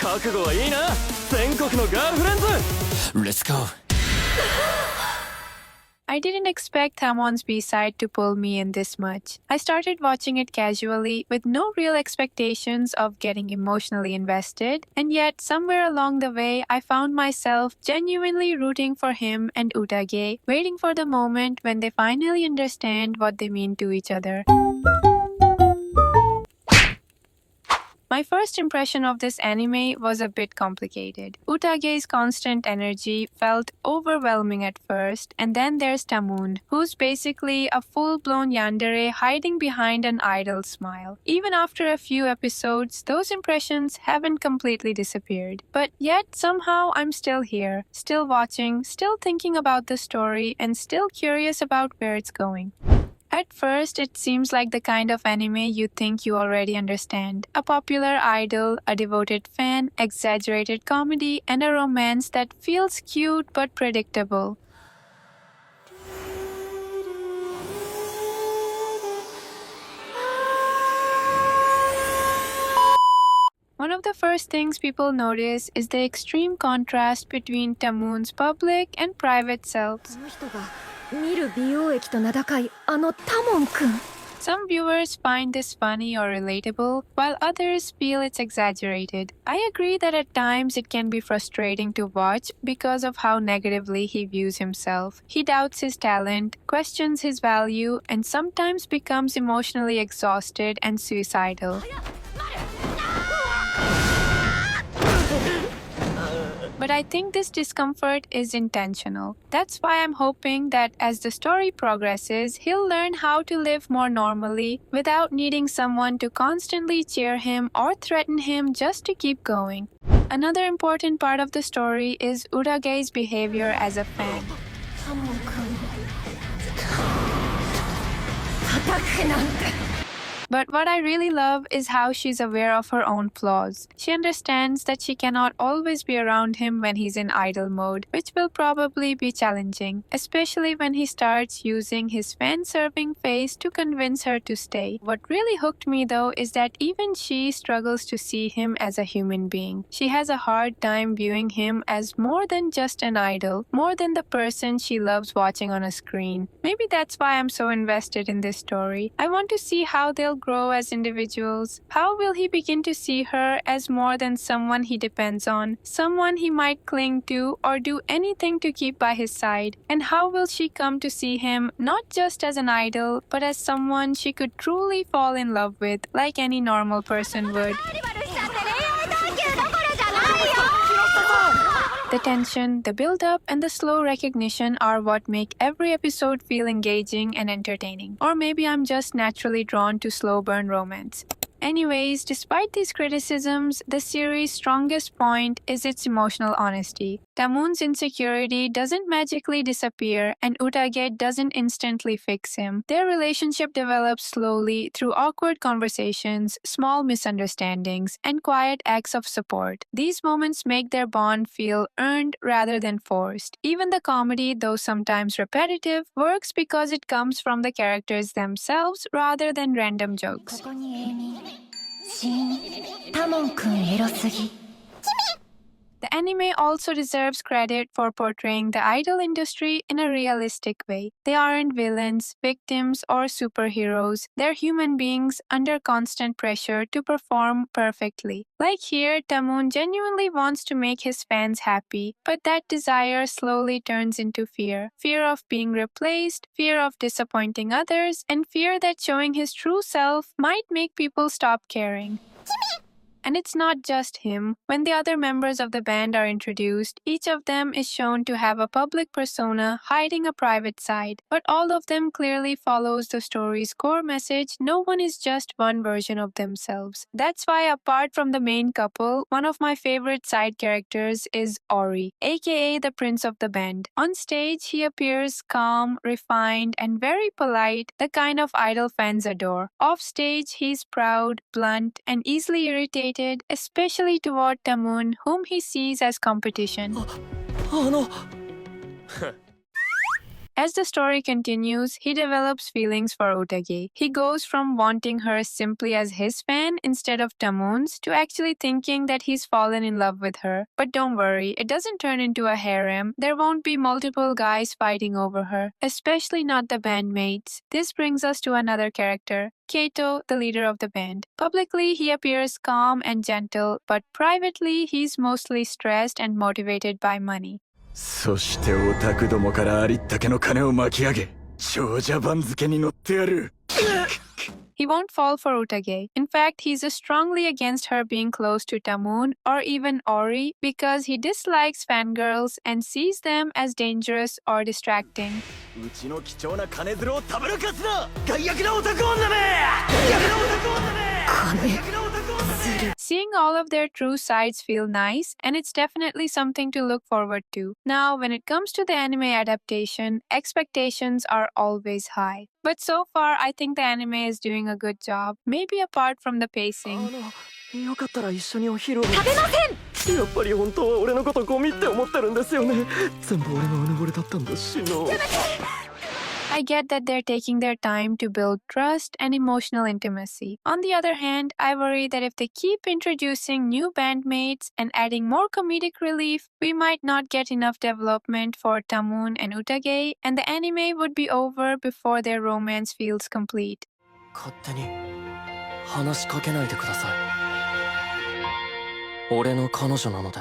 覚悟はいいな全国のガーフレンズ Let's go I didn't expect Tamon's B-side to pull me in this much. I started watching it casually with no real expectations of getting emotionally invested, and yet somewhere along the way I found myself genuinely rooting for him and Utage, waiting for the moment when they finally understand what they mean to each other. My first impression of this anime was a bit complicated. Utage's constant energy felt overwhelming at first, and then there's Tamon, who's basically a full-blown yandere hiding behind an idle smile. Even after a few episodes, those impressions haven't completely disappeared. But yet, somehow I'm still here, still watching, still thinking about the story, and still curious about where it's going. At first, it seems like the kind of anime you think you already understand. A popular idol, a devoted fan, exaggerated comedy, and a romance that feels cute but predictable. One of the first things people notice is the extreme contrast between Tamon's public and private selves. Some viewers find this funny or relatable, while others feel it's exaggerated. I agree that at times it can be frustrating to watch because of how negatively he views himself. He doubts his talent, questions his value, and sometimes becomes emotionally exhausted and suicidal. But I think this discomfort is intentional. That's why I'm hoping that as the story progresses, he'll learn how to live more normally without needing someone to constantly cheer him or threaten him just to keep going. Another important part of the story is Urage's behavior as a fan. But what I really love is how she's aware of her own flaws. She understands that she cannot always be around him when he's in idle mode, which will probably be challenging, especially when he starts using his fan-serving face to convince her to stay. What really hooked me though is that even she struggles to see him as a human being. She has a hard time viewing him as more than just an idol, more than the person she loves watching on a screen. Maybe that's why I'm so invested in this story. I want to see how they'll grow as individuals. How will he begin to see her as more than someone he depends on, someone he might cling to or do anything to keep by his side? And how will she come to see him not just as an idol, but as someone she could truly fall in love with, like any normal person would? The tension, the build-up, and the slow recognition are what make every episode feel engaging and entertaining. Or maybe I'm just naturally drawn to slow burn romance. Anyways, despite these criticisms, the series' strongest point is its emotional honesty. Tamon's insecurity doesn't magically disappear, and Utage doesn't instantly fix him. Their relationship develops slowly through awkward conversations, small misunderstandings, and quiet acts of support. These moments make their bond feel earned rather than forced. Even the comedy, though sometimes repetitive, works because it comes from the characters themselves rather than random jokes. The anime also deserves credit for portraying the idol industry in a realistic way. They aren't villains, victims, or superheroes. They're human beings under constant pressure to perform perfectly. Like here, Tamon genuinely wants to make his fans happy, but that desire slowly turns into fear. Fear of being replaced, fear of disappointing others, and fear that showing his true self might make people stop caring. And it's not just him. When the other members of the band are introduced, each of them is shown to have a public persona hiding a private side. But all of them clearly follows the story's core message: no one is just one version of themselves. That's why, apart from the main couple, one of my favorite side characters is Ori, aka the prince of the band. On stage, he appears calm, refined, and very polite, the kind of idol fans adore. Off stage, he's proud, blunt, and easily irritated, especially toward Tamon, whom he sees as competition. As the story continues, he develops feelings for Utage. He goes from wanting her simply as his fan instead of Tamon's to actually thinking that he's fallen in love with her. But don't worry, it doesn't turn into a harem. There won't be multiple guys fighting over her, especially not the bandmates. This brings us to another character, Keito, the leader of the band. Publicly, he appears calm and gentle, but privately, he's mostly stressed and motivated by money. そしてオタクどもからありったけの金を巻き上げ長者番付に乗ってやる He won't fall for Utage. In fact, he's strongly against her being close to Tamon or even Ori because he dislikes fangirls and sees them as dangerous or distracting. うちの貴重な金づるをたぶらかすな害悪なオタク女め害悪なオタク女め Seeing all of their true sides feel nice, and it's definitely something to look forward to. Now, when it comes to the anime adaptation, expectations are always high. But so far, I think the anime is doing a good job, maybe apart from the pacing. よかったら一緒にお昼を食べませんやっぱり本当は俺のことゴミって思ってるんですよね全部俺のうぬぼれだったんだしの I get that they're taking their time to build trust and emotional intimacy. On the other hand, I worry that if they keep introducing new bandmates and adding more comedic relief, we might not get enough development for Tamon and Utage, and the anime would be over before their romance feels complete. 勝手に話しかけないでください俺の彼女なので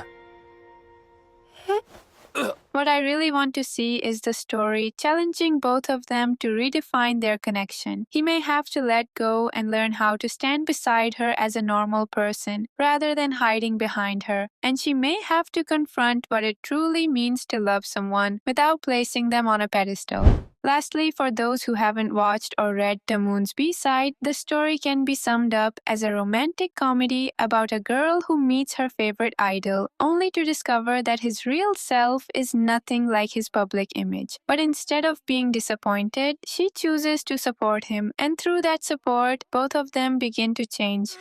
What I really want to see is the story challenging both of them to redefine their connection. He may have to let go and learn how to stand beside her as a normal person rather than hiding behind her. And she may have to confront what it truly means to love someone without placing them on a pedestal. Lastly, for those who haven't watched or read Tamun's B-side, the story can be summed up as a romantic comedy about a girl who meets her favorite idol, only to discover that his real self is nothing like his public image. But instead of being disappointed, she chooses to support him, and through that support, both of them begin to change.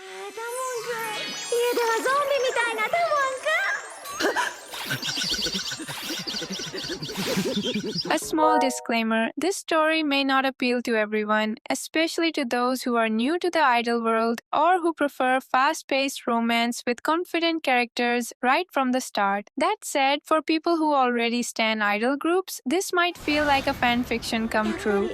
A small disclaimer, this story may not appeal to everyone, especially to those who are new to the idol world or who prefer fast-paced romance with confident characters right from the start. That said, for people who already stan idol groups, this might feel like a fanfiction come true.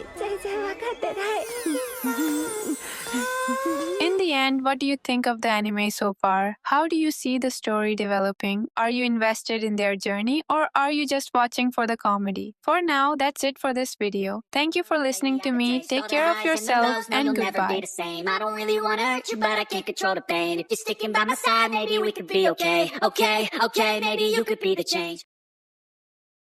In the end, what do you think of the anime so far? How do you see the story developing? Are you invested in their journey or are you just watching for the comedy? For now, that's it for this video. Thank you for listening to me. Take care of yourself and goodbye. I don't really want to hurt you, but I can't control the pain. If you're sticking by my side, maybe we could be okay. Okay, maybe you could be the change.